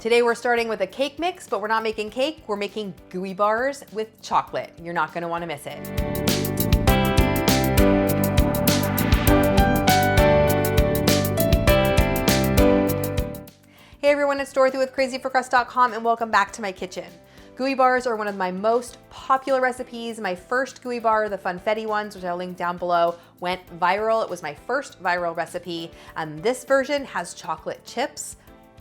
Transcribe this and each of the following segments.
Today we're starting with a cake mix, but we're not making cake, we're making gooey bars with chocolate. You're not gonna wanna miss it. Hey everyone, it's Dorothy with crazyforcrust.com and welcome back to my kitchen. Gooey bars are one of my most popular recipes. My first gooey bar, the funfetti ones, which I'll link down below, went viral. It was my first viral recipe, and this version has chocolate chips.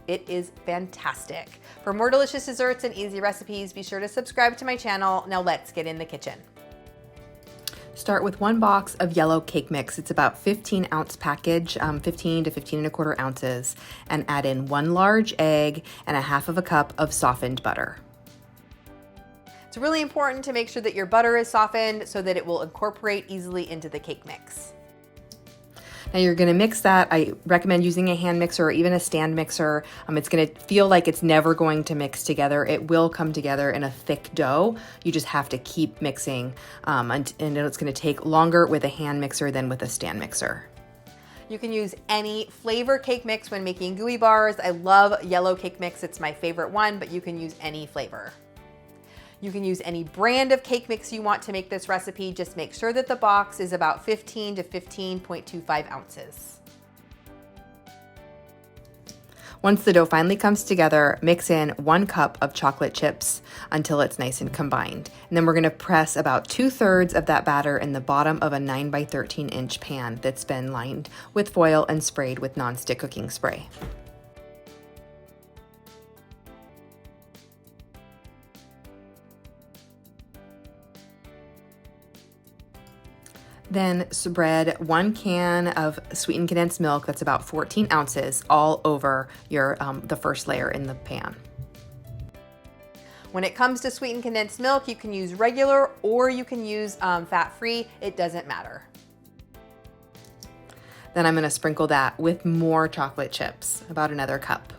It is fantastic. For more delicious desserts and easy recipes, be sure to subscribe to my channel. Now let's get in the kitchen. Start with 1 box of yellow cake mix. It's about 15-ounce package, 15 to 15 1/4 ounces, and add in 1 large egg and 1/2 cup of softened butter. It's really important to make sure that your butter is softened so that it will incorporate easily into the cake mix. Now you're gonna mix that. I recommend using a hand mixer or even a stand mixer. It's gonna feel like it's never going to mix together. It will come together in a thick dough. You just have to keep mixing, and it's gonna take longer with a hand mixer than with a stand mixer. You can use any flavor cake mix when making gooey bars. I love yellow cake mix. It's my favorite one, but you can use any flavor. You can use any brand of cake mix you want to make this recipe. Just make sure that the box is about 15 to 15.25 ounces. Once the dough finally comes together, mix in 1 cup of chocolate chips until it's nice and combined. And then we're gonna press about 2/3 of that batter in the bottom of a 9 by 13 inch pan that's been lined with foil and sprayed with nonstick cooking spray. Then spread 1 can of sweetened condensed milk, that's about 14 ounces, all over your the first layer in the pan. When it comes to sweetened condensed milk, you can use regular or you can use fat-free. It doesn't matter. Then I'm gonna sprinkle that with more chocolate chips, about another cup.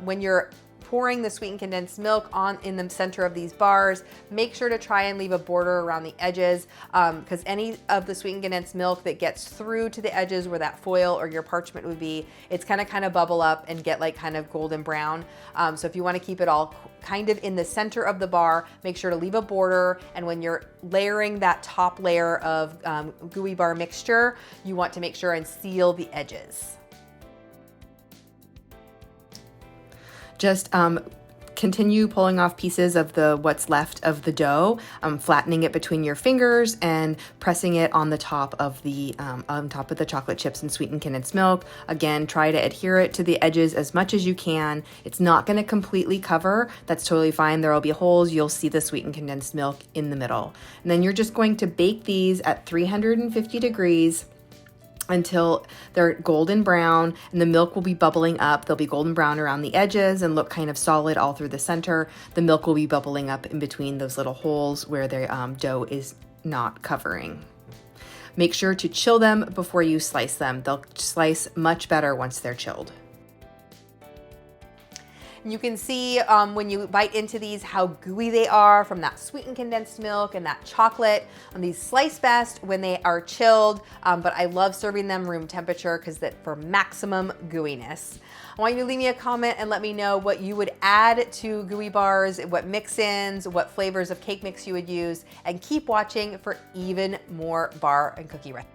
When you're pouring the sweetened condensed milk on in the center of these bars, make sure to try and leave a border around the edges, because any of the sweetened condensed milk that gets through to the edges where that foil or your parchment would be, it's gonna kind of bubble up and get like kind of golden brown. So if you want to keep it all kind of in the center of the bar, make sure to leave a border. And when you're layering that top layer of gooey bar mixture, you want to make sure and seal the edges. Just continue pulling off pieces of what's left of the dough, flattening it between your fingers and pressing it on the top of the chocolate chips and sweetened condensed milk. Again, try to adhere it to the edges as much as you can. It's not going to completely cover. That's totally fine. There will be holes. You'll see the sweetened condensed milk in the middle. And then you're just going to bake these at 350 degrees until they're golden brown, and the milk will be bubbling up. They'll be golden brown around the edges and look kind of solid all through the center. The milk will be bubbling up in between those little holes where the dough is not covering. Make sure to chill them before you slice them. They'll slice much better once they're chilled. You can see when you bite into these how gooey they are from that sweetened condensed milk and that chocolate. These slice best when they are chilled, but I love serving them room temperature because that for maximum gooiness. I want you to leave me a comment and let me know what you would add to gooey bars, what mix-ins, what flavors of cake mix you would use, and keep watching for even more bar and cookie recipes.